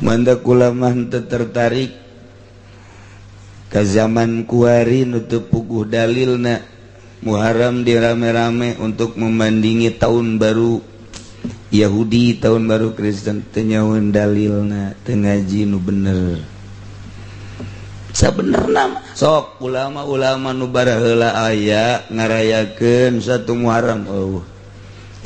Manda kulamah teu tertarik ka zaman kuari nu teu puguh dalilna Muharram dirame-rame untuk membandingi tahun baru Yahudi tahun baru Kristen teu nyahoeun dalilna teu ngaji nu bener sabenerna sok ulama-ulama nu baraheula aya ngarayakeun satu Muharram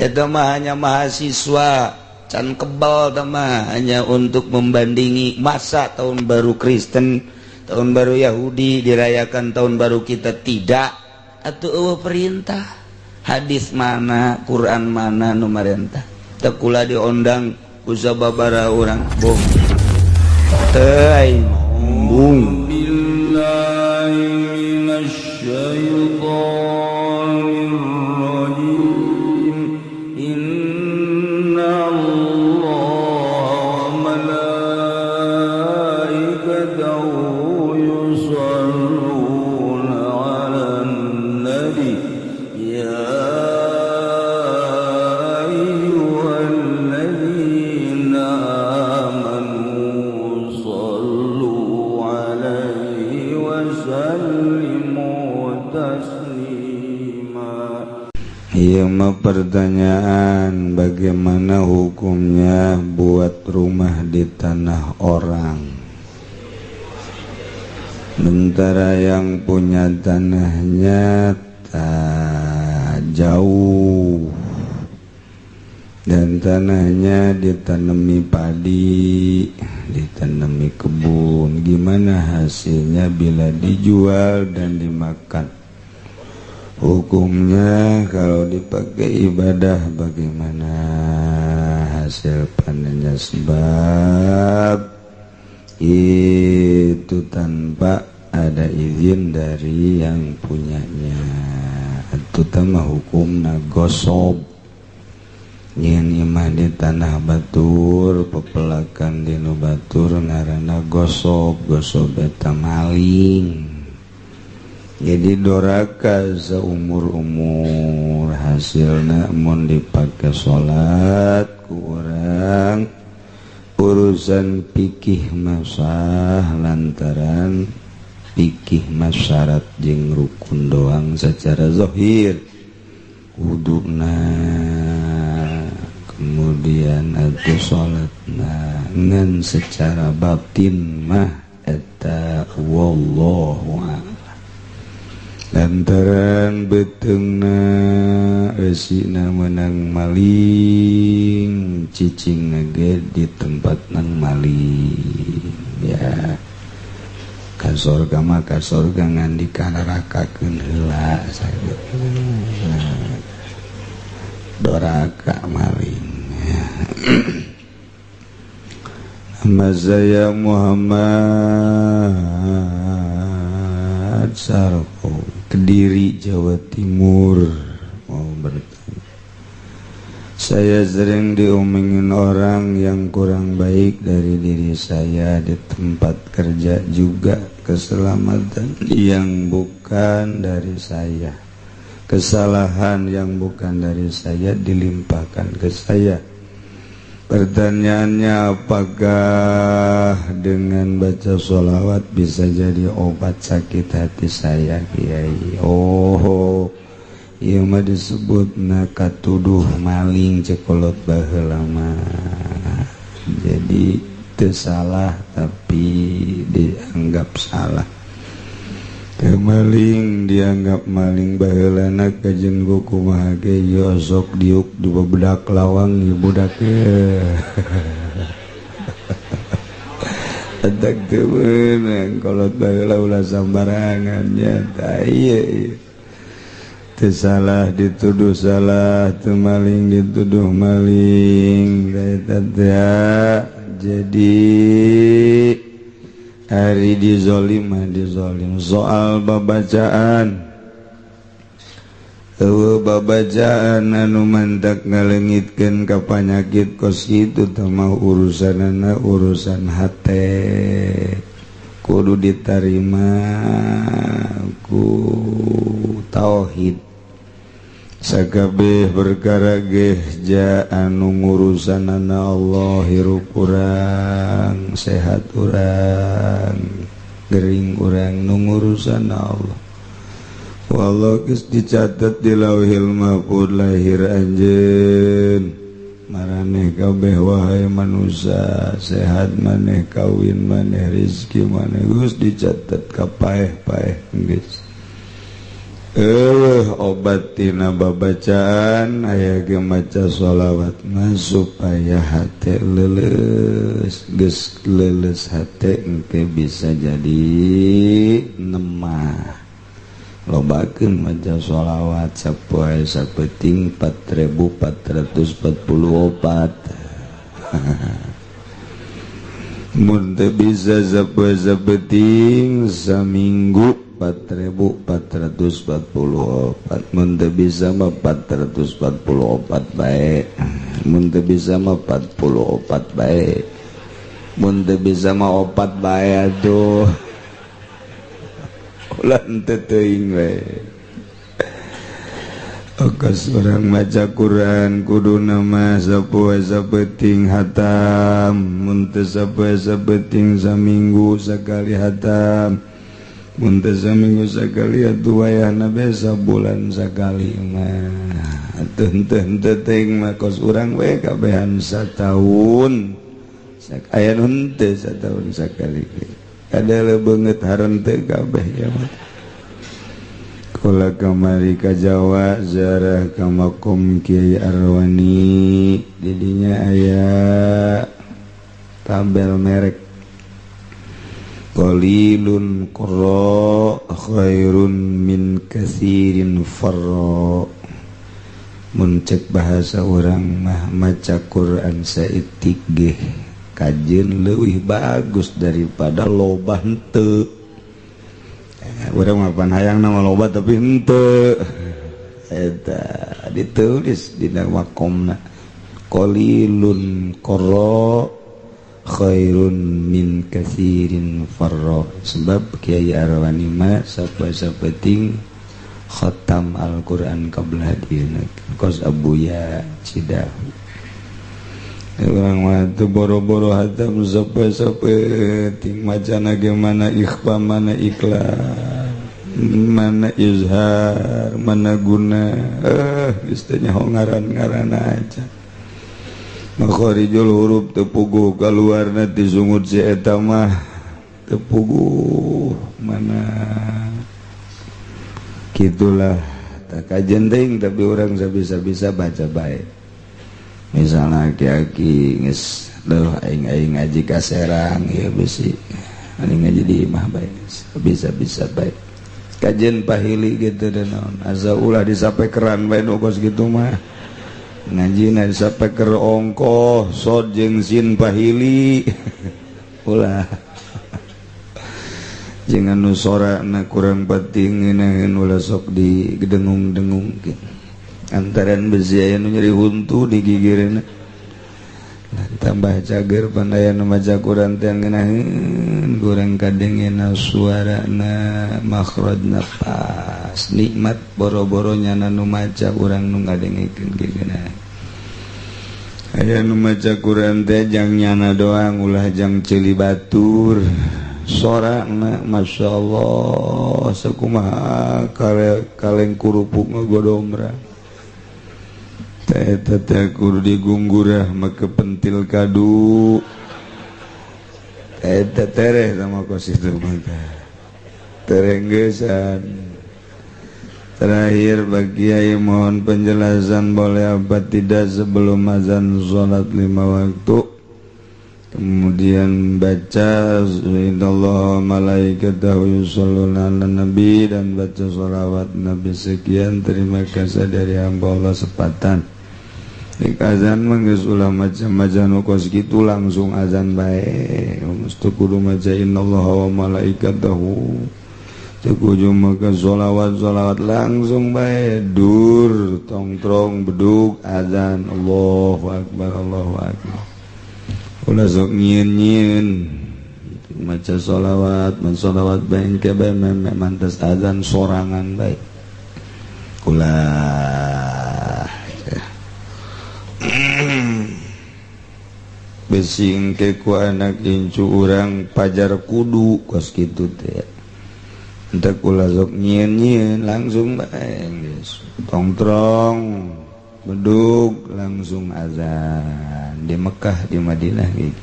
eta mah hanya mahasiswa can kebal mah hanya untuk membandingi masa tahun baru Kristen tahun baru Yahudi dirayakan tahun baru kita tidak atuh eueuh perintah hadis mana Quran mana nu marentah teu kula diondang ku sababaraha urang boh teu aing embung billahi minasyaitonir rajim inna allaha malaikatahu yusholluna 'alan nabi ya ayyuhalladzina amanu shallu 'alaihi wa sallimu taslima. Iya mah pertanyaan bagaimana hukumnya buat rumah di tanah orang. Sementara yang punya tanahnya jauh dan tanahnya ditanami padi, ditanami kebun. Gimana hasilnya bila dijual dan dimakan? Hukumnya kalau dipakai ibadah bagaimana hasil panennya? Sebab itu tanpa ada izin dari yang punyanya. Itu tambah hukumna gosob. Nyen imah di tanah batur, pepelakan di nu batur ngaranna gosob. Gosob eta maling. Jadi doraka seumur-umur hasilna mun dipake salat ku urang urusan fikih masah lantaran fikih masyarat jeung rukun doang secara zahir wuduna kemudian atuh salatna ngan secara batin mah eta wallahu a'lam. Lantaran beteungna eusina meunang maling cicing ge di tempat nang maling ya ka sorga mah ka sorga ngan dikanarakakeun heula doraka maling nama saya Muhammad Sarko Kediri, Jawa Timur. Mau bertanya, saya sering diomongin orang yang kurang baik dari diri saya di tempat kerja juga. Keselamatan yang bukan dari saya, kesalahan yang bukan dari saya dilimpahkan ke saya. Pertanyaannya, apakah dengan baca sholawat bisa jadi obat sakit hati saya, Kiai? Oh, ieu mah disebutna katuduh maling cekolot baheula mah. Jadi teu salah tapi dianggap salah. Maling dianggap maling baheulana kajen ku kumaha ge yo sok diuk di bedak lawang ieu budak ge. Atak teu meunang kolot baheula ulah sambarangan nya ieu. Teu salah dituduh salah, teu maling dituduh maling. Eta teh jadi hari dizolim soal babacaan babacaan anu mantak ngalengitkeun ka panyakit kos itu tamah urusanana urusan hate kudu ditarima ku tauhid sakabeh perkara geh anu ngurusanana Allah hirup urang sehat urang gering urang nu ngurusanna Allah wallah geus dicatat di lauhil mahfuz lahir anjeun maraneh kabeh wahai manusia sehat maneh kawin maneh rezeki maneh geus dicatat ka paeh-paeh geus obat tina babacaan aya ge maca sholawat mah supaya hate leuleus geus leuleus hate engke bisa jadi nemah lobakeun maca sholawat sapoe sapeting 4444 mun teu bisa sapoe sapeting saminggu 4444 mun teu bisa mah 444 bae mun teu bisa mah 44 bae mun teu bisa mah 4 bae atuh ulah teu teuing bae okas urang maca Quran kuduna mah sapoe sapeting hatam mun teu sapoe sapeting saminggu sakali hatam mun teu saminggu sakali atuh wayahna bae sabulan sakali mah atuh henteu teuing mah kos urang we kabehan sataun aya nu henteu sataun sakali kadele beungeut harenteu kabeh ya mah kula kamari ka Jawa ziarah ka makom Kiai Arwani didinya aya tabel merek qalilun qurra khairun min katsirin farra mun cek bahasa urang mah maca Quran saeutik ge kajeun leuwih bagus daripada loba henteu urang mah pan hayang nama loba tapi henteu eta ditulis dina makomna qalilun qurra khairun min katsirin farra sebab Kiai Arwani mah sapoe-sapeting khatam Al-Qur'an qabla dina kos abuya Cidahu urang mah teu boro-boro hatam sapoe-sapeting macana ge mana ikhfa mana ikhlas mana izhar mana guna geus teu nyaho ngaran-ngaran aja makharijul huruf teu puguh kaluarna ti sungut si eta mah teu puguh mana kitulah tak kajen teuing tapi urang sabisa-bisa baca bae misalna aki-aki geus leuh aing ngaji ka Serang ya bisi aing ngaji di imah bae bisa-bisa bae kajen pahili gitu dan naon asa ulah disapekeran bae nu kos kitu mah ngajina disapeker ongkoh sod jeung sin pahili ulah jeung anu sorana kurang penting ngeunaheun ulah sok digedengung-dengungkeun antaran besi aya nu nyeri huntu di gigireuna tambah cager pandayana maca Quran teh ngeunaheun kurang kadengena suarana makhrajna pas nikmat boro-boro nyana nu maca urang nu ngadengekeun geuna aya nu maca Quran teh jang nyana doang ulah jang ceuli batur sorana masyaallah sakumaha kaleng kurupuk ngagodomra eta teh kudu digunggurah make pentil kadu eta tereh sama kos itu maka terenggesan terakhir bagi Kiai mohon penjelasan boleh apa tidak sebelum azan sholat 5 waktu kemudian baca innallaha malaikatahu yusholluna 'alan nabi dan baca sholawat nabi sekian terima kasih dari hamba Allah sepatan azan mah geus ulah maca-maca nu kos kitu langsung azan bae mesti kudu maca innallaha wa malaikatahu teu kudu maca sholawat langsung bae dur tongtrong bedug azan Allahu akbar ulah sok nyieun maca sholawat bae engke bae mantes azan sorangan bae ulah besing ke ku anak incu urang pajar kudu kos kitu teh entek ulah sok nyieun-nyieun langsung bae geus tongtrong bedug langsung azan di Mekah di Madinah gitu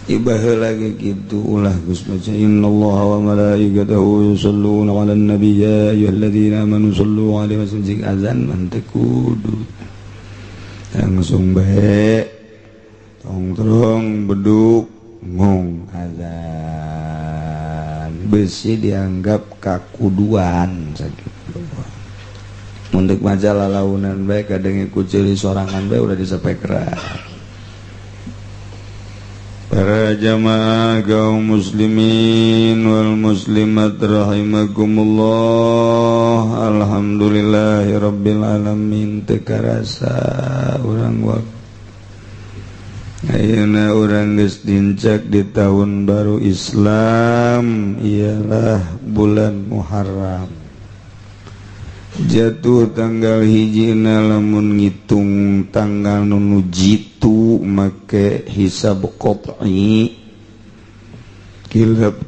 ibaheula ge kitu ulah geus maca innallaha wa malaikatahu yusholluna 'alan nabi ya ayyuhalladzina amanu shollu 'alaihi wa sallimu azan mah teu kudu langsung bae tongtrong beduk ngong azan besi dianggap kakuduan sakitu muntek maca lalaunan bae kadang ikut ceuli sorangan bae udah disepekra para jamaah kaum muslimin wal muslimat rahimakumullah alhamdulillahirabbil alamin teu karasa urang waktu ayeuna urang geus dincak di tahun baru Islam ialah bulan Muharram jatuh tanggal hijina lamun ngitung tanggal nu jitu make hisab qat'i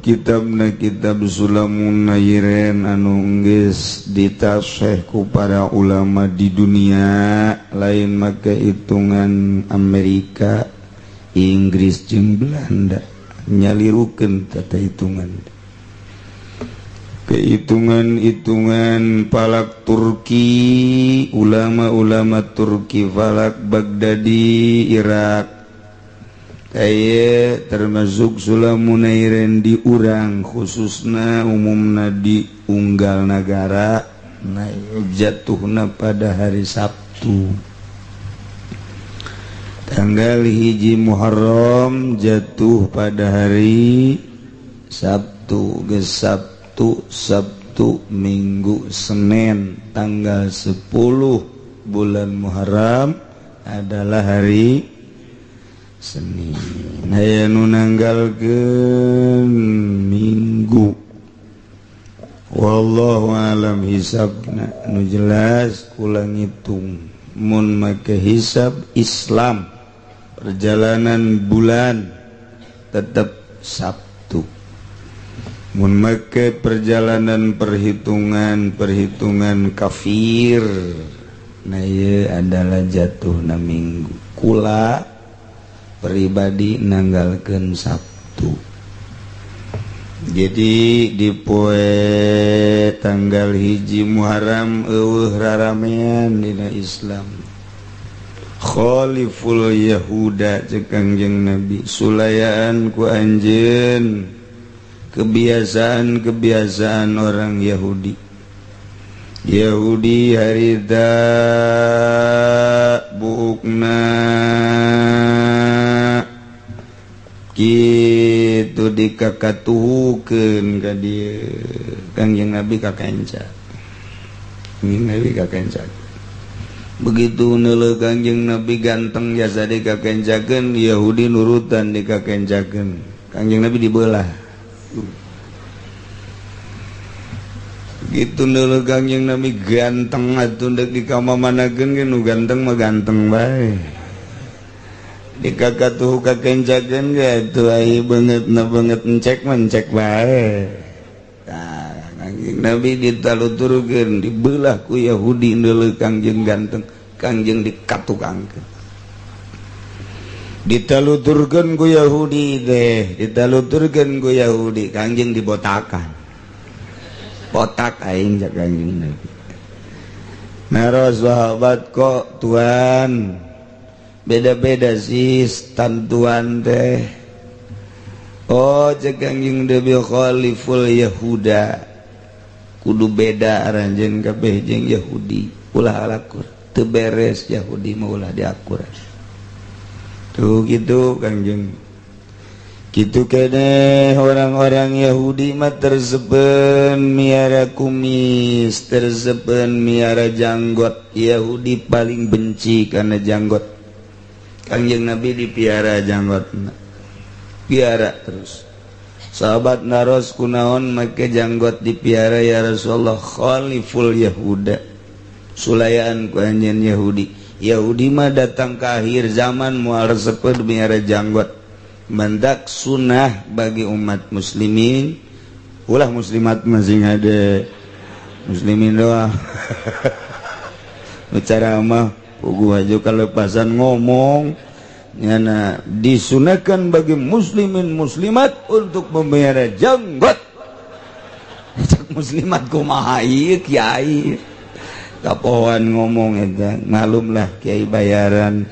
kitabna kitab Sulamun Nayren anu geus ditasih ku para ulama di dunia lain make hitungan Amerika Inggris jeung Belanda nyalirukeun tata hitungan kehitungan palak Turki ulama-ulama Turki falak Baghdadi Irak kaya termasuk Sulamun Nayren di urang khususna umumna di unggal nagara jatuhna pada hari Sabtu tanggal hiji Muharram jatuh pada hari Sabtu Sabtu Minggu Senin tanggal 10 bulan Muharram adalah hari Senin aya nu nanggalkeun Minggu wallahu alam hisabna nu jelas kula ngitung mun make hisab Islam perjalanan bulan tetap Sabtu mun make perjalanan perhitungan kafir nah ieu adalah jatuhna Minggu kula pribadi nanggalkeun Sabtu jadi di poe tanggal hiji Muharram eueuh raramean dina Islam khaliful yahuda cek Kangjeng Nabi sulayaan ku anjeun kebiasaan orang Yahudi harita buukna kitu dikakatuhukeun ka dieu Kangjeng Nabi kakencak begitu neuleuh Kangjeng Nabi ganteng jasa dikakencakeun Yahudi nurutan dikakencakeun Kangjeng Nabi dibelah gitu neuleuh Kangjeng Nabi ganteng atuh deuk dikamamanakeun ge nu ganteng mah ganteng bae dikakatuh kakencakeun ge atuh ai beungeutna beungeut encek mah encek bae tah Kangjeng Nabi ditaluturkeun dibelah ku Yahudi neuleuh Kangjeng ganteng Kangjeng dikatukangkeun ditaluturkeun ku Yahudi Kangjeng dibotakan botak aing jak Kangjeng Nabi naro sahabat kok tuan beda-beda sih tantuan teh oh cek Kangjeng Nabi khaliful Yahuda kudu beda aranjeun kabeh jeung Yahudi ulah alakur teu beres Yahudi mah ulah diakur tuh gitu Kangjeng gitu kene orang-orang Yahudi mah tersepen miara kumis tersepen miara janggot Yahudi paling benci karena janggot Kangjeng Nabi dipiara janggotna piara terus sahabat naros kunaon make janggot dipiara ya Rasulullah khaliful Yahuda sulayaan ku anjeun Yahudi Yahudi mah datang ke akhir zaman moal resepet miara janggot mendak sunnah bagi umat muslimin ulah muslimat masing ada muslimin doang bicara mah pugu aja kelepasan ngomong nyana disunahkan bagi muslimin muslimat untuk memelihara janggot muslimat kumaha ieu kiai kapohan ngomong eta malum lah kiai bayaran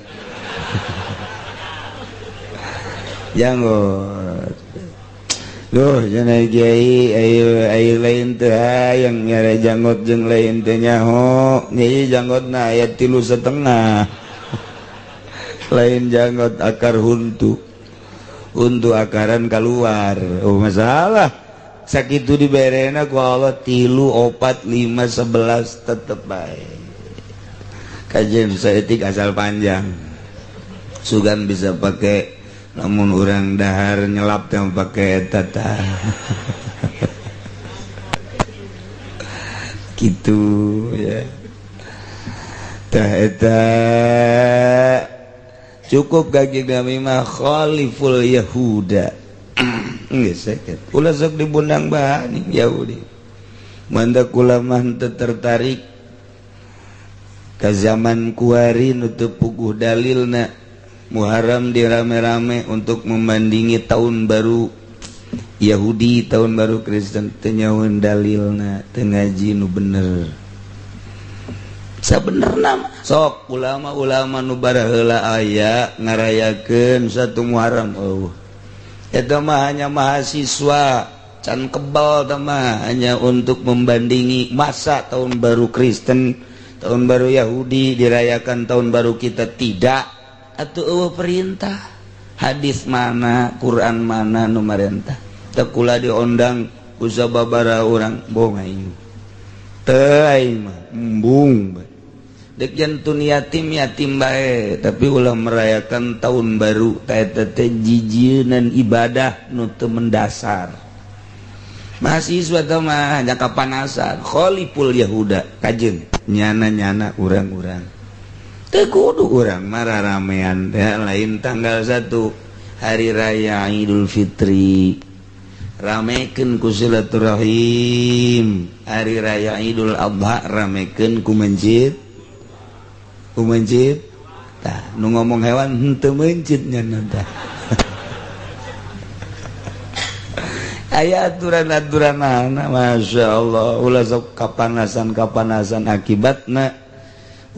janggot loh cenah kiai ayo lain teh hayang nyara janggot jeung lain teh nyaho nyai janggotna aya 3,5 lain janggot akar huntu akaran keluar masalah sakitu diberena ku Allah 3, 4, 5, 11 tetep bae kajian saeutik asal panjang sugan bisa pakai namun orang dahar nyelap teh pakai eta tah gitu ya tah eta cukup kaki kami mah khaliful yahuda geus sakit ulah sok dibundang bahan Yahudi manda kula mah teu tertarik ka zaman kuari nu teu puguh dalilna Muharram dirame-rame untuk membandingi tahun baru Yahudi tahun baru Kristen teu nyahoeun dalilna teu ngaji nu bener sabenerna sok ulama-ulama nu baraheula aya ngarayakeun satu Muharram eta mah hanya mahasiswa can kebal teh mah hanya untuk membandingi masa tahun baru Kristen tahun baru Yahudi dirayakan tahun baru kita tidak atuh perintah hadis mana Quran mana nu marentah teu kula diondang ku sababaraha urang bohong aing teu aing mah embung dek jantun yatim bae tapi ulah merayakan tahun baru eta teh jijieun ibadah nu teu mendasar mahasiswa teh mah hanya kapanasan khaliful yahuda kajeun nyana urang-urang teu kudu urang marah ramean teh lain tanggal 1 hari raya Idul Fitri ramekeun ku silaturahim hari raya Idul Adha ramekeun ku masjid tah nu ngomong hewan henteu masjid nya tah aya aturan-aturanana masyaallah ulah sok kapanasan akibatna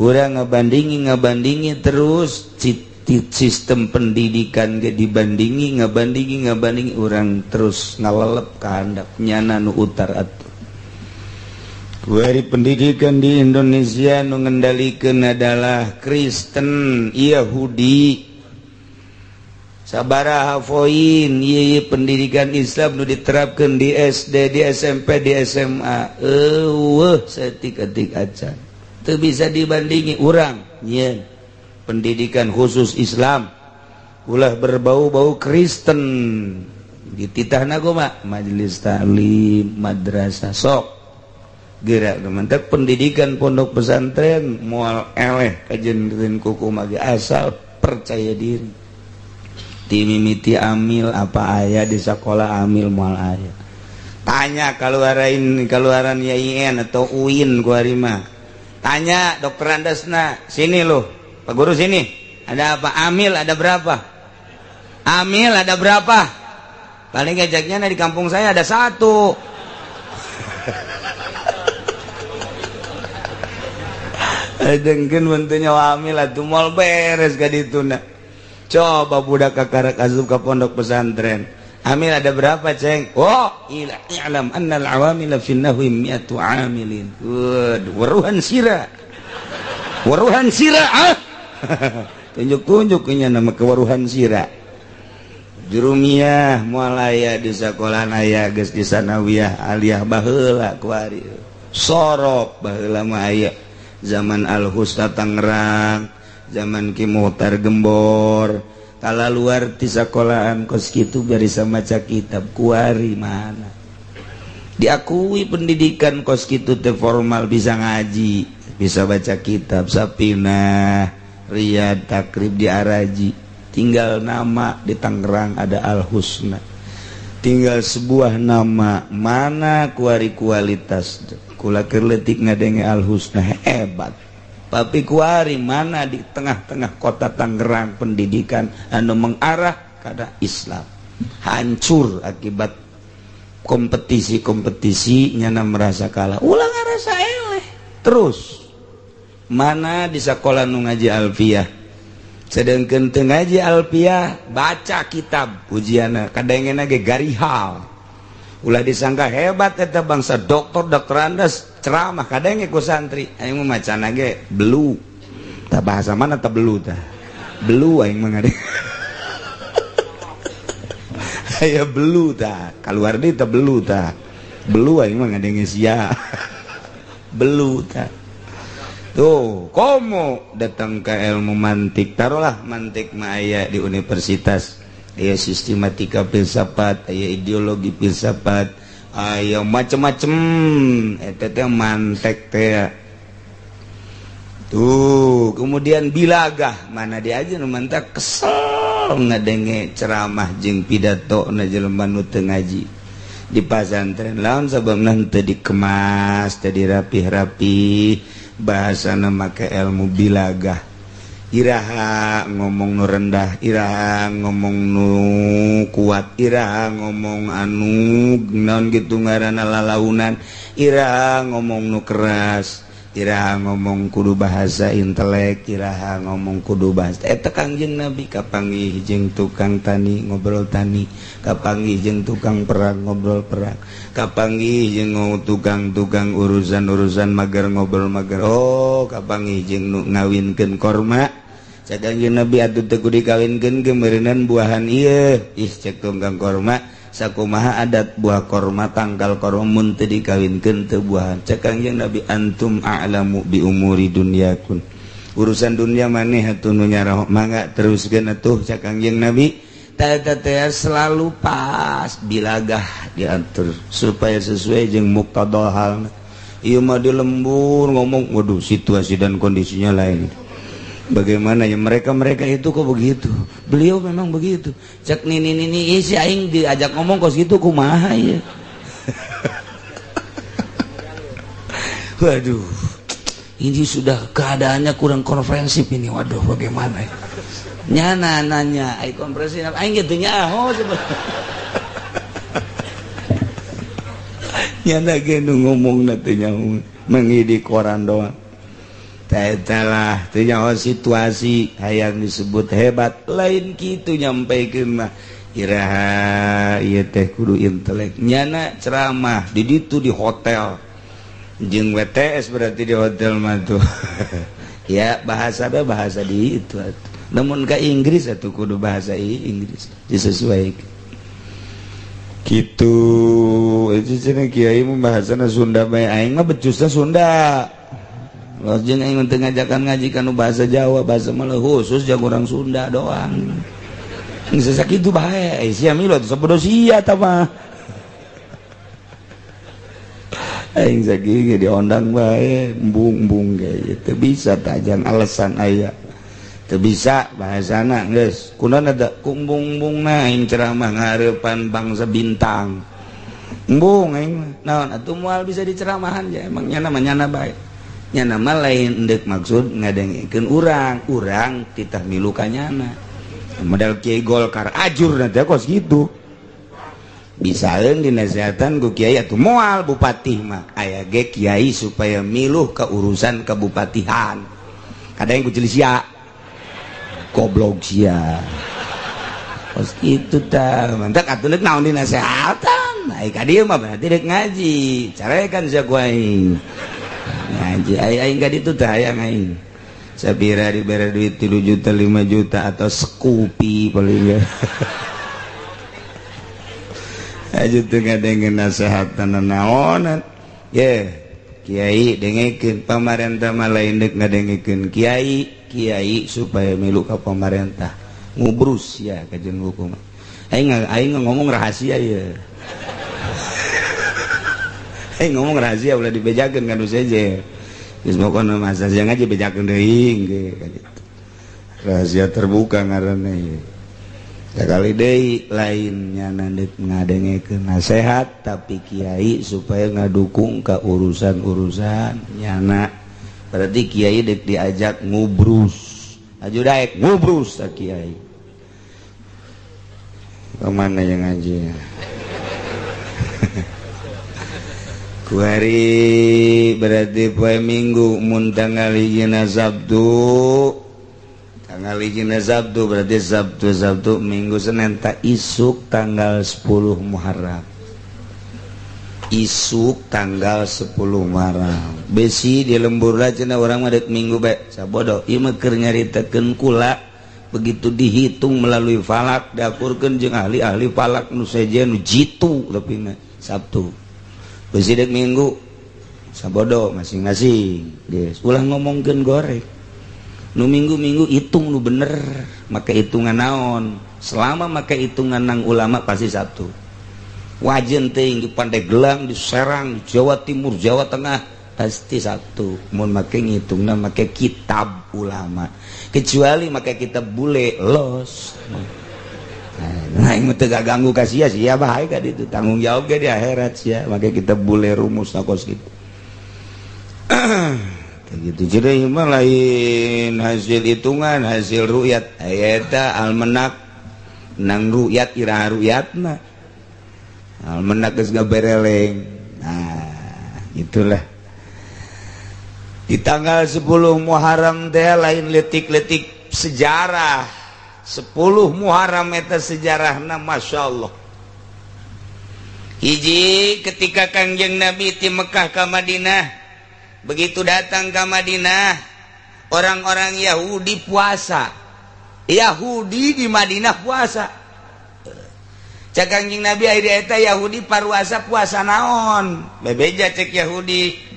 urang ngabandingi terus sistem pendidikan ge dibandingi ngabandingi urang terus ngalelep ka handap nyana nu utar atuh kuari pendidikan di Indonesia nu ngendalikeun adalah Kristen Yahudi sabaraha poin ieu pendidikan Islam nu diterapkeun di SD di SMP di SMA eueuh saeutik-eutik acan teu bisa dibandingi urang nyeun pendidikan khusus Islam ulah berbau-bau Kristen dititahna kumaha majelis taklim madrasah sok gerak teman-teman pendidikan pondok pesantren moal eleh kajeun kuku mage asal percaya diri ti mimiti amil apa aya di sekolah amil moal aya tanya kaluaran YIN atau UIN ku ari mah tanya dokter Andasna sini loh Pak Guru sini ada apa amil ada berapa paling gajaknya di kampung saya ada 1 dengkeun bentuknya amil atuh moal beres ka dituna coba budak kakarak asup ka pondok pesantren amil ada berapa ceng i'lam annal awamila fin nahwi mi'atu amilin waruhan sira tunjuk nya nama kewaruhan sira jurumiyah moal aya di sakola aya geus di sanawiyah aliyah baheula kuari sorop baheula mah aya zaman Al-Husta Tangerang zaman Ki Muhtar Gembor kala luar ti sakolahan kos kitu biasa maca kitab kuari mana diakui pendidikan kos kitu teh formal bisa ngaji bisa baca kitab Sapinah Riyadh takrib di Araji, tinggal nama di Tangerang ada Al Husna, tinggal sebuah nama mana kualitas kula keur leutik ngadenge Al Husna hebat. Tapi kuari mana di tengah-tengah kota Tangerang pendidikan anu mengarah kada Islam hancur akibat kompetisi nyana merasa kalah ulah ngarasa eleh terus mana di sekolah nu ngaji alfiyah sedangkeun teu ngaji alfiyah baca kitab ujianna kadangena ge garihal ulah disangka hebat eta bangsa doktor andas ceramah kadang ku santri aing mah macana ge belu tah bahasa mana tah belu tah belu aing mah ngade aya belu tah kaluar deui tah belu aing mah ngadenge sia belu tah tuh komo datang ke ilmu mantik taruhlah mantik mah aya di universitas aya sistematika filsafat aya ideologi filsafat aya macem-macem eta teh mantek teh tuh kemudian bilagah mana dia aja nu mantak kesel ngadenge ceramah jeung pidato na jelema nu teu ngaji di pasantren lawan sababna teu dikemas teu dirapih-rapih bahasana make ilmu bilagah iraha ngomong nu rendah iraha ngomong nu kuat iraha ngomong anu naon gitu ngaranna lalaunan iraha ngomong nu keras iraha ngomong kudu bahasa intelek iraha ngomong kudu bahasa eta Kangjeng Nabi kapanggih jeung tukang tani ngobrol tani kapanggih jeung tukang perang ngobrol perang kapanggih jeung tukang urusan mager ngobrol mager oh kapanggih jeung nu ngawinkeun korma cak Kangjeng Nabi atuh teu kudu dikawinkeun geumeureunnan buahan ieu ih cek tukang korma sakumaha adat buah korma tangkal korma mun teu dikawinkeun teu buahan cak Kangjeng Nabi antum a'lamu bi umuri dunyakun urusan dunia maneh atuh nu nyarah mangga teruskeun atuh cak Kangjeng Nabi tata teh selalu pas bilagah diatur supaya sesuai jeung muqtada halna ieu mah di lembur ngomong waduh situasi dan kondisinya lain bagaimana ya mereka itu kok begitu beliau memang begitu cek nini si aing diajak ngomong kos gitu kumaha ya waduh ini sudah keadaannya kurang konfrensif ini waduh bagaimana ya nyana nanya aing konfrensif aing gitu nyaho coba nyana ge nu ngomong teh nyaho mengidi koran doang taetalah teu nyaho situasi hayang disebut hebat lain kitu nyampaikeun mah iraha ieu teh kudu intelek nyana ceramah di ditu di hotel jeung WTS berarti di hotel mah tuh ya bahasa di itu atuh namun ka Inggris atuh kudu bahasa Inggris disesuaikeun kitu itu cenah kiai mah bahasana Sunda bae aing mah becusna Sunda los jeung aing teu ngajakan ngaji kanu bahasa Jawa bahasa Malah khusus jeung urang Sunda doang geus sakitu bae sia milo teh sabodo sia tah mah aing sakitu diondang bae embung-embung ge teu bisa tajang alasan aya teu bisa bahasana geus kunaon ada kumbung-embungna aing ceramah ngareupan bangsa bintang embung aing naon atuh moal bisa diceramahan ya emang nyana mah nyana bae nyana mah lain endek maksud ngadengikeun urang titah milu ka nyana modal Kiai Golkar ajur nanti kos gitu bisaeun dinasehatan ku kiai atuh moal bupati mah aya ge kiai supaya miluh ka urusan kabupatihan kadang ku ceuli sia goblok sia kos kitu tah mantak atuh deuk naon dinasehatan ai ka dieu mah berarti deuk ngaji carekan sia ku aing ngaji aing ka ditu teh hayang aing sabira dibere duit 3 juta 5 juta atau Scoopy paling ya aja teu ngadengeun nasehatan naonan ye kiai dengekeun pamarentah mah lain deuk ngadengekeun kiai supaya milu ka pamarentah ngubrus ya ka jeung hukum aing ngomong rahasia ya ngomong rahasia ulah dibejakeun kan seje geus pokona masa siang aja bejakeun deui ge gitu rahasia terbuka ngaranna sekali deui lainnya nandek ngadengekeun nasehat tapi kiai supaya ngadukung ka urusan-urusan nyana berarti kiai dek diajak ngubrus aju daek ngubrus tak kiai kemana yang ngajinya kuari berarti poe minggu mun tanggal hijina Sabtu tanggal hijina Sabtu berarti Sabtu minggu Senin tak isuk tanggal 10 Muharram isuk tanggal 10 Muharram besi di lembur lah cenah urang mah dek minggu bae sabodo ieu mah keur nyaritakeun kula begitu dihitung melalui falak diakurkeun jeung ahli-ahli falak nu sejen nu jitu tapi Sabtu besi dek minggu sabodo masing-masing geus ulah ngomongkeun goreng nu minggu-minggu hitung nu bener make hitungan naon selama make hitungan nang ulama pasti Sabtu wajen teuing di Pandeglang di Serang di Jawa Timur Jawa Tengah pasti Sabtu mun make ngitungna make kitab ulama kecuali make kitab bule los nah ini teu ganggu ka sia sia bae ka ditu tanggung jawab ge di akhirat sia make kitab bule rumus sakos gitu kayak gitu jadi mah lain hasil hitungan hasil ru'yat eta almanak nang ru'yat iraha ru'yatna almanak geus gabereleng nah itulah di tanggal 10 Muharram teh lain letik-letik sejarah 10 Muharram eta sejarahna Masya Allah hiji ketika Kangjeng Nabi ti Mekah ke Madinah begitu datang ke Madinah orang-orang Yahudi puasa Yahudi di Madinah puasa cak Kangjeng Nabi akhirnya eta Yahudi paruasa puasa naon bebeja cek Yahudi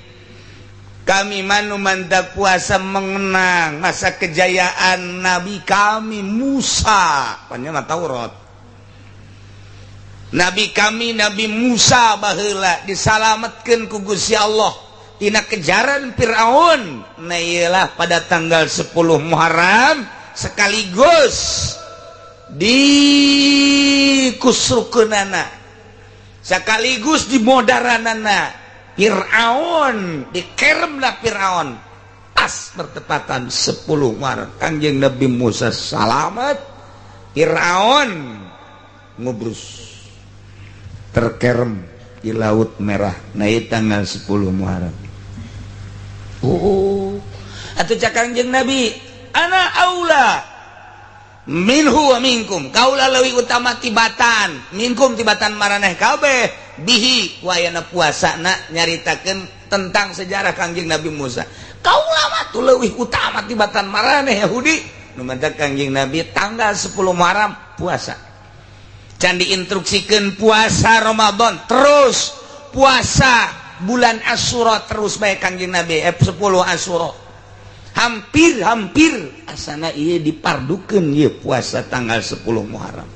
kami manu mantak puasa mengenang masa kejayaan Nabi kami Musa panjang Taurat Nabi kami Nabi Musa baheula disalametkeun ku Gusti Allah tina kejaran Firaun nah iyalah pada tanggal 10 Muharram sekaligus dikusrukeunana sekaligus dimodaranana Fir'aun dikeremlah Fir'aun pas bertepatan 10 Muharram Kangjeng Nabi Musa salamet Fir'aun ngubrus terkerem di Laut Merah naik tanggal 10 Muharram atuh cak Kangjeng Nabi ana aula minhu wa minkum kaula leuwih utama tibatan minkum tibatan maraneh kabeh bihi wayana puasana nyaritakeun tentang sejarah Kangjeng Nabi Musa kaula mah tu leuwih utama tibatan maraneh Yahudi nu mantak Kangjeng Nabi tanggal 10 Muharram puasa can diinstruksikeun puasa Ramadan terus puasa bulan Asyura terus bae Kangjeng Nabi 10 Asyura hampir asana ieu dipardukeun ieu puasa tanggal 10 Muharram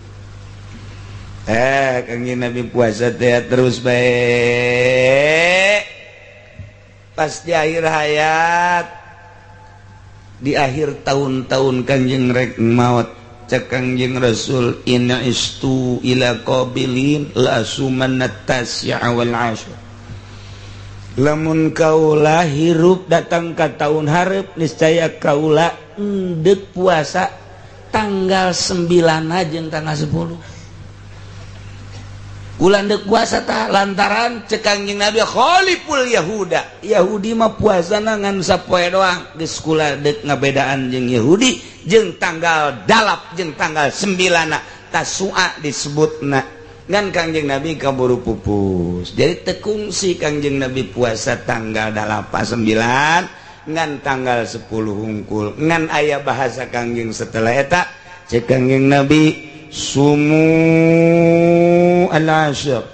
Kangjeng Nabi puasa teh terus bae pas di akhir hayat di akhir tahun-tahun Kangjeng rek maot cek Kangjeng Rasul inna istu ila qabilin la sumanat tasya wal ashur lamun kaula hirup datang ka tahun hareup niscaya kaula endek puasa tanggal 9 jeung tanggal 10 ulah endek puasa tah lantaran cek Kangjeng Nabi khaliful Yahuda Yahudi mah puasana ngan sapoe doang geus kula deuk ngabedaan jeung Yahudi jeung tanggal 8 jeung tanggal 9 Tasua disebutna ngan Kangjeng Nabi kaburu pupus jadi tekungsi Kangjeng Nabi puasa tanggal 8 9 ngan tanggal 10 hungkul ngan aya bahasa Kangjeng setelah eta cek Kangjeng Nabi sumu al-ashr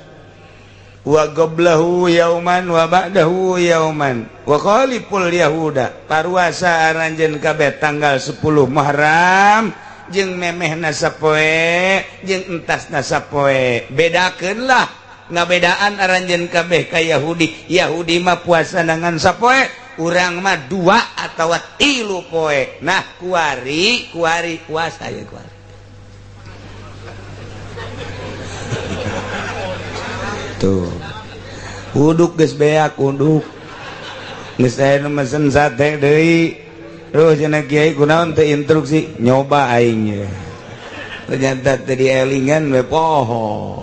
wa qablahu yauman wa ba'dahu yauman wa khaliful yahuda paruasa aranjeun kabeh tanggal 10 Muharram jeung memehna sapoe jeung entasna sapoe bedakeunlah ngabedaan aranjeun kabeh ka Yahudi mah puasa dengan sapoe urang mah 2 atau 3 poe. Nah kuari puasa ya kuari. Tuh. Uduk geus beak uduk. Geus aya nu mesen sate deui. Terus cenah kiai kunaon teu instruksi nyoba aing ye. Ternyata teu dielingan we poho.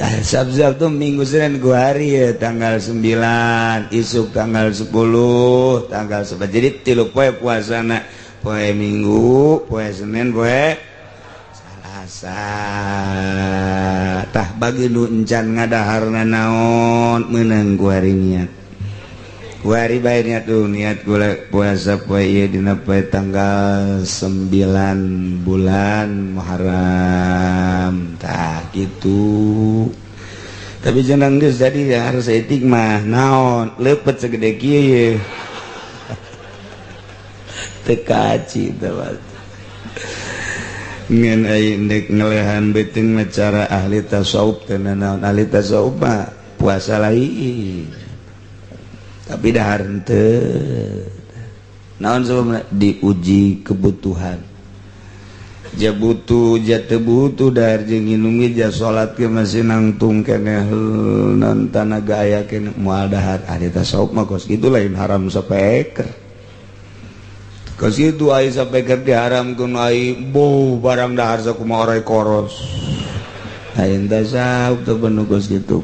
Sabtu minggu Senin gua hari ya tanggal 9 isuk tanggal 10 tanggal 11 jadi 3 poe puasana poe Minggu poe Senin poe Salasa tah bagi nu encan ngadaharna naon meunang gua hari niat gua hari bae niat tuh niat gula puasa poe ieu dina poe tanggal 9 bulan Muharram tah gitu. Tapi jangan geus jadi ya harus etik mah naon leupet segede kieu ye teu kaci teh ngan aya indek ngelehan beuteung cara ahli tasawuf teh naon ahli tasawuf mah puasa lain tapi dahar henteu naon sebabna diuji kebutuhan ja butuh ja teu butuh dahar jeung nginum ge ja salat ge masih nangtung keneh naon tanaga aya keneh moal dahar ari tasawuf mah kos kitu lain haram sapeker kos kitu ai sapeker diharamkeun ai boh barang dahar sakumaha orai koros lain tasawuf teu bener kos kitu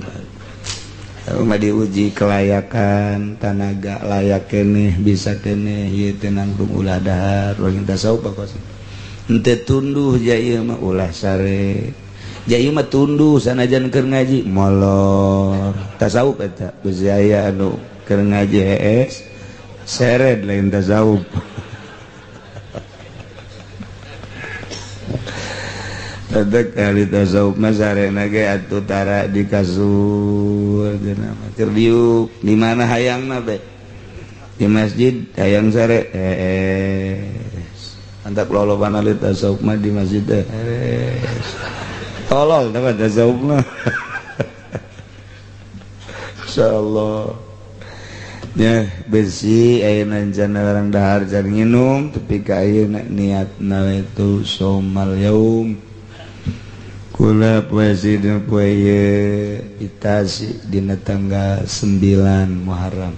mah diuji kelayakan tanaga layak keneh bisa keneh ieu teh nangtung ulah dahar lain tasawuf kos ente tunduh jaya mah ulah sare jaya mah tunduh sanajan keur ngaji molor tasawuf eta geus jaya anu keur ngaji hees seret lain tasawuf Tadak ahli tasawuf mah sarena ge atuh tara di kasur cenah mah keur diuk di mana hayangna be di masjid hayang sare antak loloban ahli tasawuf mah di masjid teh tolol teh tasawuf mah insyaallah ya besi ayeuna jana orang dahar jar nginum tapi ka ayeuna niatna itu somal yaum kula puasa dina poe itasi dina tanggal 9 Muharram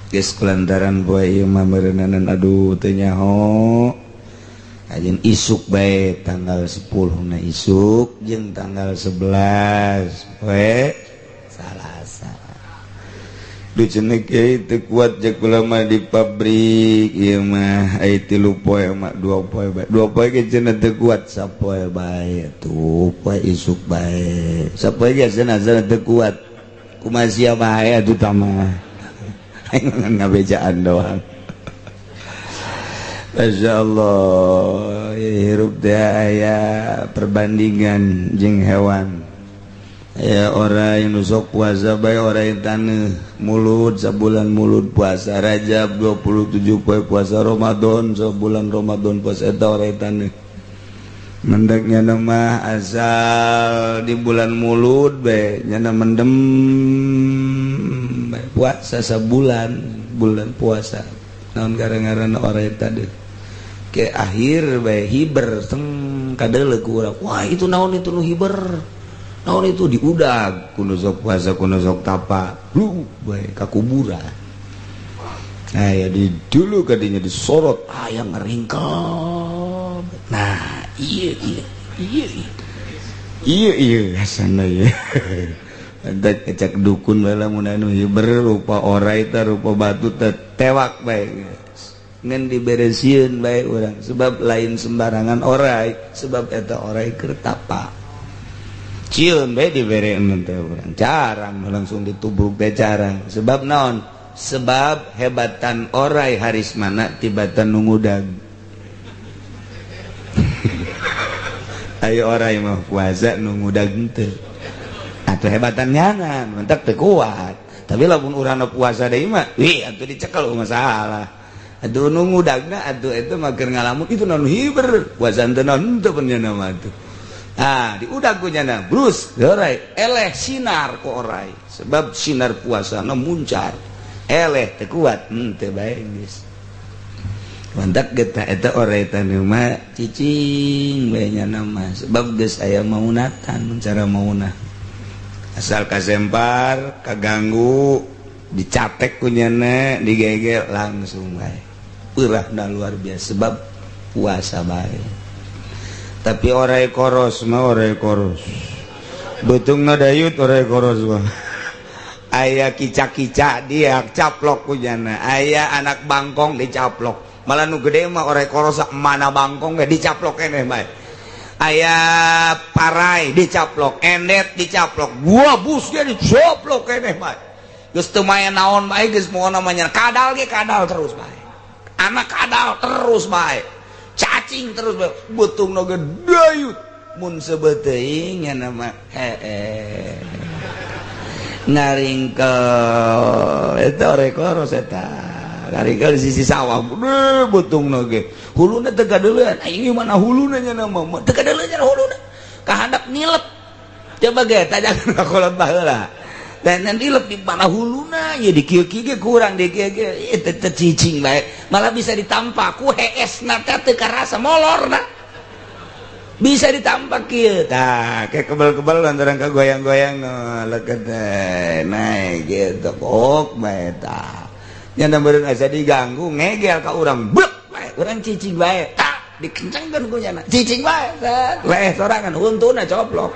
geus kulantaran poe ieu mah meureunana aduh teu nyaho ajeun isuk bae tanggal 10 na isuk jeung tanggal 11 poe Salasa. Duh cenah kiai teu kuat jak ulama di pabrik ieu mah aya 3 poe mah 2 poe bae. 2 poe ge cenah teu kuat sapoe bae tuh poe isuk bae. Sapoe ge cenah teu kuat. Kumaha sia bae atuh tah mah. Aing ngabejaan doang. Masya Allah hirup teh aya perbandingan jeung hewan aya orang yang sok puasa bae orang yang taneuh mulut sabulan mulut puasa Rajab 27 poe puasa Ramadan sabulan Ramadan puasa eta orang yang taneuh mendak nyana mah asal di bulan mulut bae nyana mendem bae puasa sabulan bulan puasa naon gara-gara orang yang taneuh ke akhir bae hiber teng kadeleuk urang wah itu naon itu nu hiber naon itu diudag kuno sok puasa kuno sok tapa lu bae ka kuburan aya di dulu kadinya disorot aya ngaringkep nah iya asana ya ada kecak dukun bae lamun anu hiber rupa orai teh rupa batu teh tewak bae ngan diberesieun bae urang sebab lain sembarangan orai sebab eta orai keur tapa cieun bae dibereun teh urang jarang langsung ditubruk teh jarang sebab naon sebab hebatan orai harismana tibatan nungudag ayo orai mah puasa nungudag teu atuh hebatan nyangan mentak teu kuat tapi lamun urang puasa deui mah wih atuh dicekel masalah aduh nunggu dagna aduh itu mah keur ngalamun itu non hiber puasa teu non teu pun nama atuh diudag kunyana brus gerai eleh sinar ku orai sebab sinar puasa na muncar eleh teu kuat teu bae geus mantak kita eta orai tanu mah cicing bae nya nama sebab geus aya maunatan cara maunah asal kasempar kaganggu dicatek kunyana digegel langsung bae peurahna luar biasa sebab puasa bae tapi orai koros mah orai koros betungna dayut orai koros mah aya kica-kica dia caplok kunyana aya anak bangkong dicaplok malah nu gede mah orai koros mana bangkong ge dicaplok keneh bae aya parai dicaplok endet dicaplok buah bus ge dicaplok keneh bae geus teu maen naon bae geus moal namanya kadal ge kadal terus bae anak kadal terus bae cacing terus betung noge dayut mun sebeteuing nya nama ngaringkel eta orek koros eta ngaringkel di sisi sawah betung noge huluna teu kadeuleun ieu mana huluna nya nama teu kadeuleun nya huluna kahandap nilep coba ge tajangan kakolot baheula dan nanti lebih mana huluna ya di kieu-kieu ge kurang di kieu-kieu teu cicing bae malah bisa ditampak ku heesna teh teu karasa molorna bisa ditampak kieu tah ke kebal-kebal lantaran kagoyang-goyang leukeut naik gitu kok bae tah nya beureung asa diganggu ngegel ka urang blek bae urang cicing bae tah dikencengkeun ku nya cicing bae leh sorangan huntuna coplok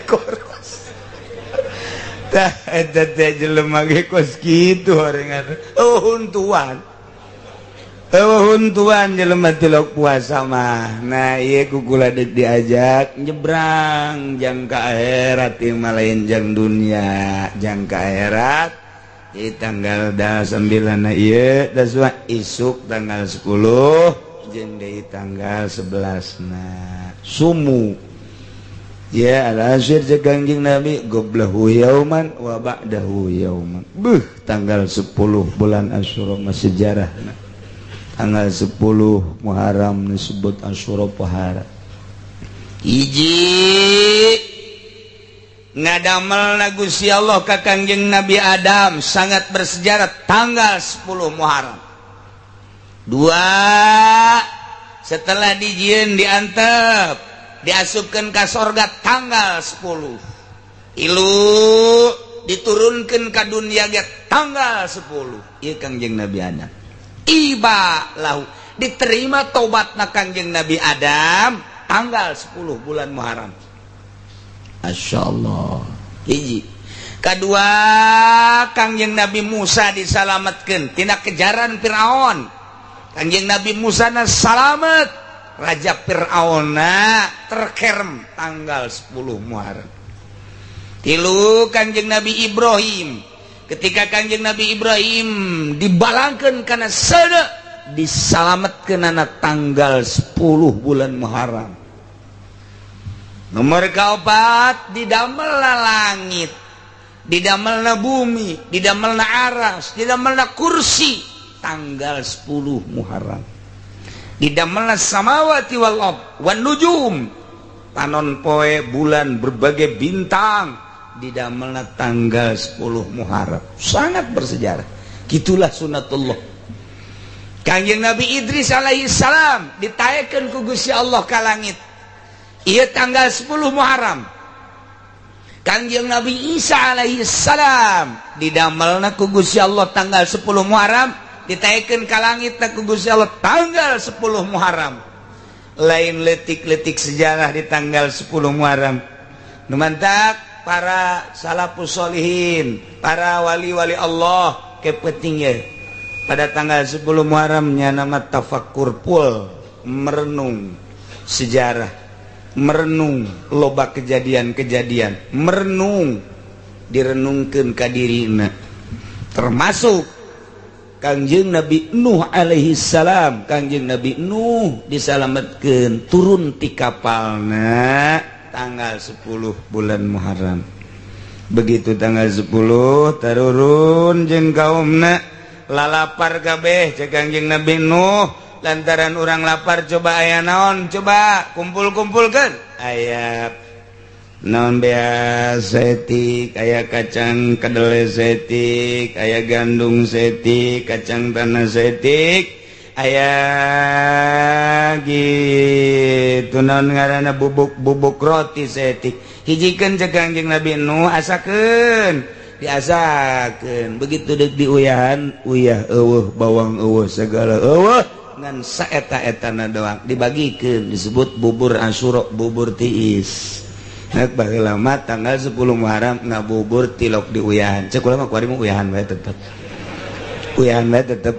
koros tah eta teh jelema ge kos kitu horengan huntuan jelema tilok puasa mah nah ieu kukula deuk diajak nyebrang jang ka akhirat ieu mah lain jang dunia jang ka akhirat di tanggal 9 na ieu daswa isuk tanggal 10 jeung deui tanggal 11 na sumu ya al-asyir Kangjeng Nabi goblahu yauman wa ba'dahu yauman tanggal 10 bulan Asyura mah sejarah tanggal 10 Muharram disebut Asyura pahara hiji ngadamelna Gusti Allah ka Kangjeng Nabi Adam sangat bersejarah tanggal 10 Muharram dua setelah dijieun diantep diasupkan ke sorga tanggal 10 ilu diturunkan ke dunia ge tanggal 10 ieu Kangjeng Nabi Adam iba lahu diterima tobatna Kangjeng Nabi Adam tanggal 10 bulan Muharram masyaallah hiji kedua Kangjeng Nabi Musa disalametkeun tina kejaran Firaun Kangjeng Nabi Musa na salamet Raja Fir'auna terkerem tanggal 10 Muharram. Tilu Kangjeng Nabi Ibrahim. Ketika Kangjeng Nabi Ibrahim dibalangkeun kana sada disalametkeun anak tanggal 10 bulan Muharram. Nomor kaopat didamelna langit, didamelna bumi, didamelna aras, didamelna kursi tanggal 10 Muharram. Didamelna samawati wal ard wan nujum panon poe bulan berbagai bintang didamelna tanggal 10 Muharram sangat bersejarah gitulah sunatullah Kangjeng Nabi Idris alaihi salam ditaekeun ku Gusti Allah ka langit ieu tanggal 10 Muharram Kangjeng Nabi Isa alaihi salam didamelna ku Gusti Allah tanggal 10 Muharram ditaekeun ka langit ku Gusti Allah tanggal 10 Muharram lain letik-letik sejarah di tanggal 10 Muharram nu mantak para salafus sholihin para wali-wali Allah kepenting ye pada tanggal 10 Muharram nya nama tafakkur pul merenung sejarah merenung loba kejadian-kejadian merenung direnungkeun ka dirina termasuk Kangjeng Nabi Nuh alaihi salam Kangjeng Nabi Nuh disalametkeun turun ti kapalna tanggal 10 bulan Muharram begitu tanggal 10 tarurun jeung kaumna lalapar kabeh cek Kangjeng Nabi Nuh lantaran orang lapar coba aya naon coba kumpul-kumpulkan aya naon bea setik aya kacang kedelai setik aya gandum setik kacang tanah setik aya gitu naon ngaranna bubuk roti setik hijikeun cek Kangjeng Nabi nu asakeun diasakeun begitu deuk diuyahan uyah eueuh bawang eueuh segala eueuh ngan saeta-etana doang dibagikeun disebut bubur Asyura bubur tiis. Nak baheula mah tanggal 10 Muharram ngabubur tilok diuyahan. Cek ulah mah kuari mah uyahan bae tetep. Uyahan bae tetep.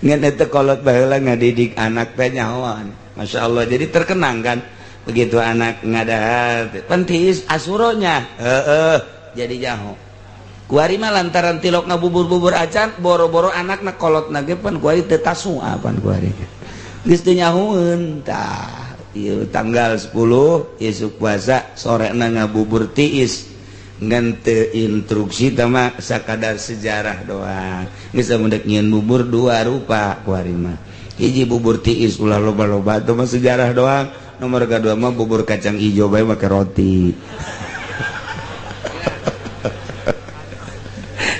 Ngan eta kolot baheula ngadidik anak teh nyahoan. Masyaallah jadi terkenang kan. Begitu anak ngadahar pentis asuronya jadi nyaho. Kuari mah lantaran tilok ngabubur-bubur acan boro-boro anakna kolotna ge pan kuari teu tasu apan kuari. Geus teu nyahoeun tah. Ieu tanggal 10 isuk puasa sorena ngabubur tiis ngan teu instruksi teh mah sakadar sejarah doang geus mendek nyieun bubur dua rupa kuari mah hiji bubur tiis ulah loba-loba teh mah sejarah doang nomor kadua mah bubur kacang ijo bae make roti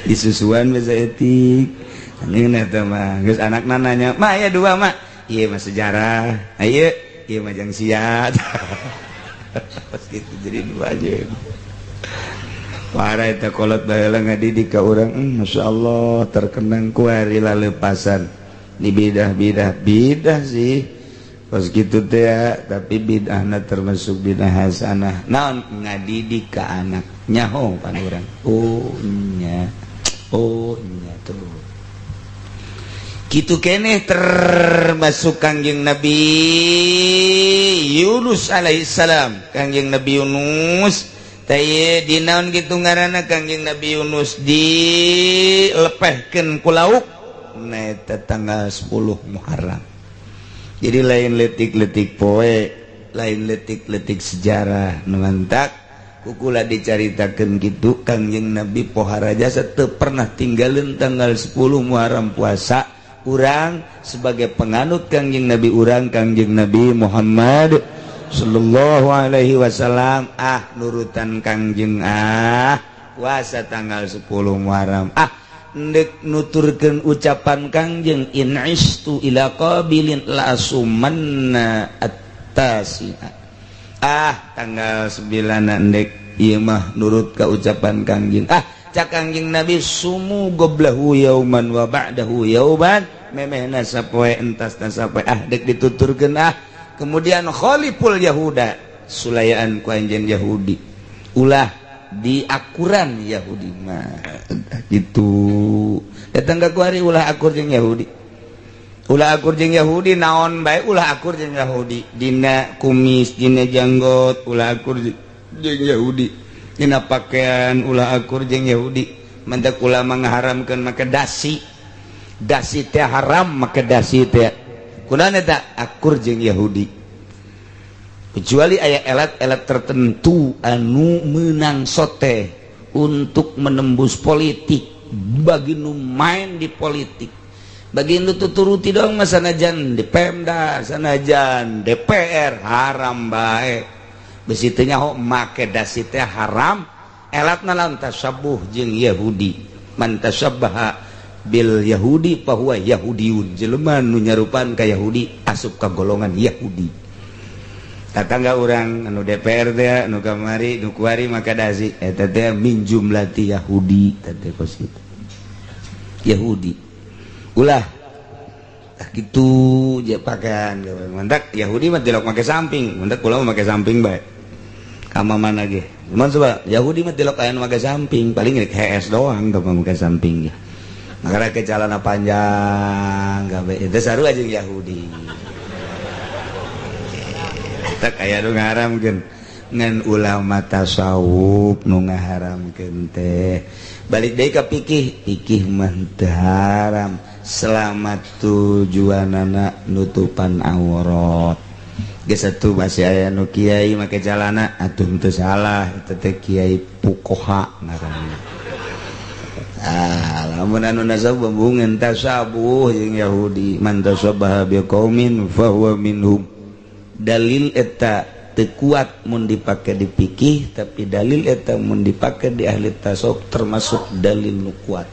disusuan basa etik anjeun eta mah geus anakna nanya mah aya dua mah ieu mah sejarah aya iya majang siat pas gitu jadi dua aja parah itu kolot baheula ngadidik ka urang Masya Allah terkenang kuari lalepasan di bidah sih pas gitu teh ya tapi bidahna termasuk bidah hasanah naon ngadidik ka anak nyaho pan urang oh nya tuh kitu keneh termasuk Kangjeng Nabi Yunus alaihissalam Kangjeng Nabi Yunus teh dinaon kitu ngaranna Kangjeng Nabi Yunus dilepehkeun ku lauk na eta tanggal 10 Muharram jadi lain letik-letik poe lain letik-letik sejarah nu mantak kukula dicaritakeun kitu Kangjeng Nabi pohara jasa teu pernah tinggalin tanggal 10 Muharram puasa urang sebagai penganut Kangjeng Nabi urang Kangjeng Nabi Muhammad sallallahu alaihi wasallam nurutan Kangjeng puasa tanggal 10 Muharram ndek nuturkeun ucapan Kangjeng in istu ila qabilin la sumanna at-tasi'a tanggal 9 ndek ieu mah nurut ka ucapan Kangjeng cak Kangjeng Nabi sumu goblahu yauman wa ba'dahu yauman memehna sapoe entasna sapoe dek dituturkeun kemudian khaliful yahuda sulayaan ku anjeun Yahudi ulah diakuran Yahudi mah gitu datang ka kuari ulah akur jeung Yahudi ulah akur jeung Yahudi naon bae ulah akur jeung Yahudi dina kumis dina janggot ulah akur jeung Yahudi dina pakaian ulah akur jeung Yahudi mantak ulama ngaharamkeun make dasi teh haram make dasi teh kunaon eta akur jeung Yahudi kecuali aya elat-elat tertentu anu meunang sote untuk menembus politik bagi nu main di politik bagi nu tuturuti dong sanajan di Pemda sanajan DPR haram bae besi teh nyaho make dasi teh haram elatna lan tasabuh jeung Yahudi man tasabbaha bil Yahudi fahuwa Yahudiyun jelema nu nyarupan ka Yahudi asup ka golongan Yahudi tatangga urang anu DPR teh anu kamari nu kuari maka dasi eta teh min jumlati Yahudi teh kos kitu Yahudi ulah tah kitu je pakaian mantak Yahudi mah tilok make samping mantak kula mah make samping bae kama mana ge cuman coba Yahudi mah tilok aya make samping paling rek HS doang teu make samping ya makana ke calana panjang gawe eta sarua jeung Yahudi tak aya nu ngaharamkeun ngan ulama tasawuf nu ngaharamkeun teh balik deui ka fikih mah teu haram selama tujuanana nutupan aurat geus atuh masih aya nu kiai make calana atuh teu salah eta teh kiai fuqaha ngaranna lamun anu nasab bembungan tasabuh jeung Yahudi man tasabbaha biqaumin fahuwa minhum dalil eta teu kuat mun dipake di fikih tapi dalil eta mun dipake di ahli tasawuf termasuk dalil nu kuat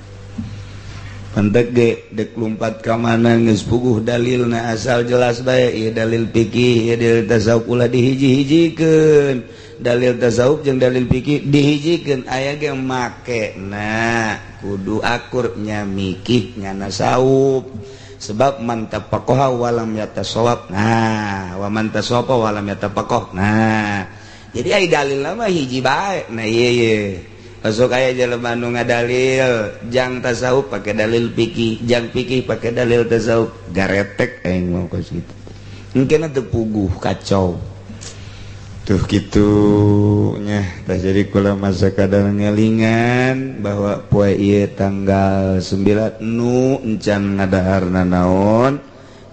pantek ge dek lumpat ka mana geus puguh dalilna asal jelas bae ieu dalil fikih ieu dalil tasawuf ulah dihiji-hijikeun dalil tasawuf jeung dalil fikih dihijikeun aya ge make nah kudu akur nya mikih nya tasawuf sebab man tafaqaha walam yatasawwab nah wa man tasawwafa walam yatafaqah nah jadi aya dalilna mah hiji bae nah ieu masuk aya jelema nu ngadalil jang tasawuf pake dalil fikih jang fikih pake dalil tasawuf garetek aing mah ka situ engke teu puguh kacau tuh gitu nya tah jadi kula masa kadar ngelingan bahwa poe ieu tanggal 9 nu encan ngadaharna naon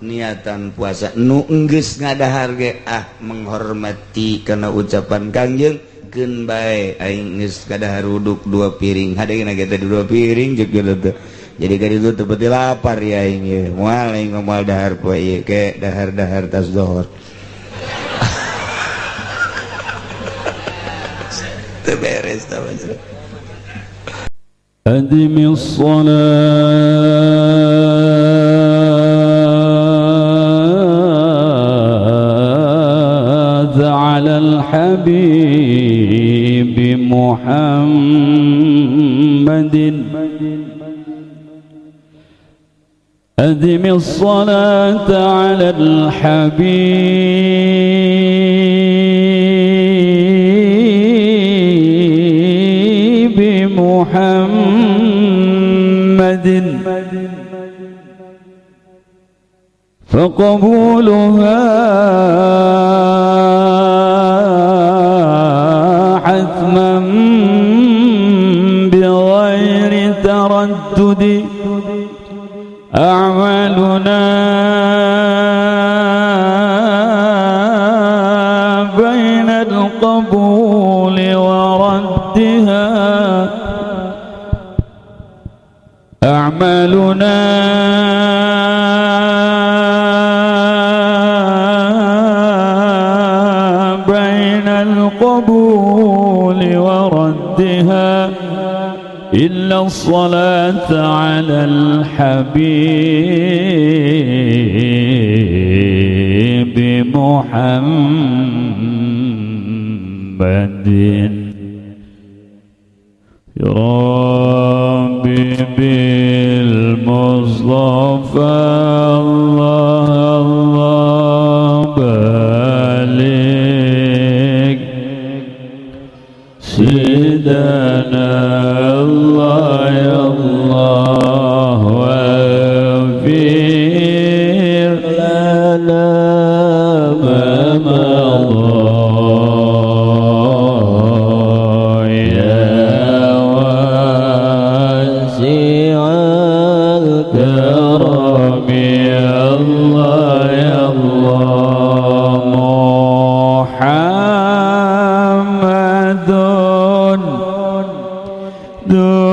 niatan puasa nu enggeus ngadahar ge menghormati kana ucapan Kangjeng keun bae aing geus kadahar uduk 2 piring hadeuna ge teh 2 piring jeung kitu jadi ka ditu teu peuti lapar ya aing ye moal aing moal dahar poe ieu ke dahar-dahar tas zuhur beres أدم الصلاة على الحبيب محمد أدم الصلاة على الحبيب محمد فقبولها حتما بغير تردد أعمالنا بين القبول وردها أعمالنا بين القبول وردها إلا الصلاة على الحبيب محمد يا ربي بالمصطفى الله الله بلغ سيدنا الله يا الله واغفر لنا ما مضى يا واسع الكرم يا الله يا الله محمد ذو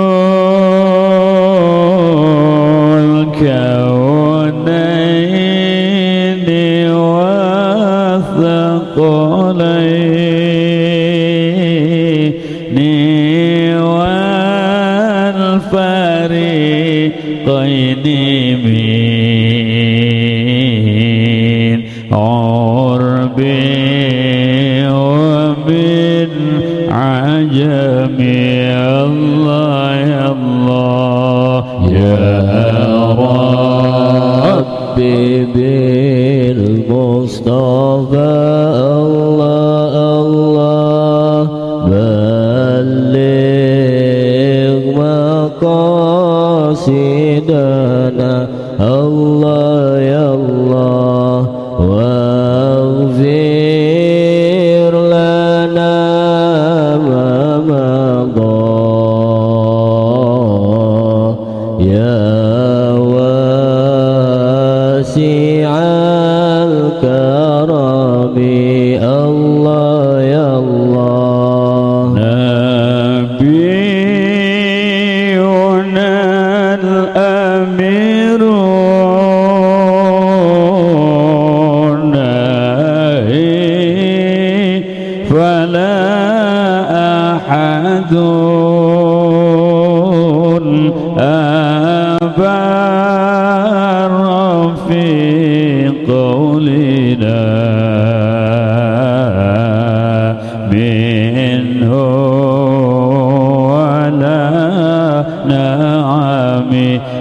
الكونين والثقلين والفريقين من عرب ومن عجم يا الله يا الله يا ربي بالمصطفى الله الله بلغ مقاصدنا الله يا الله واغفر لنا ما مضى يا واسع الكرم الله يا الله نبينا في قولنا منه ولا نعم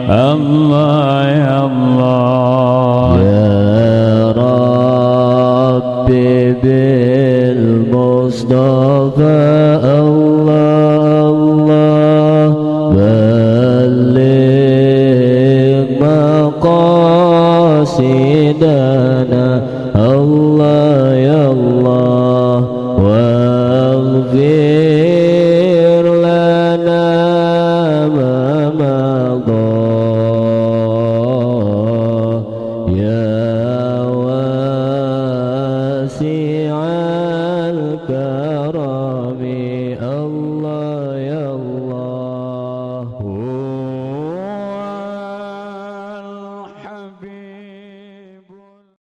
الله يا الله يا ربي بالمصطفى الله الله بلغ مقاصدنا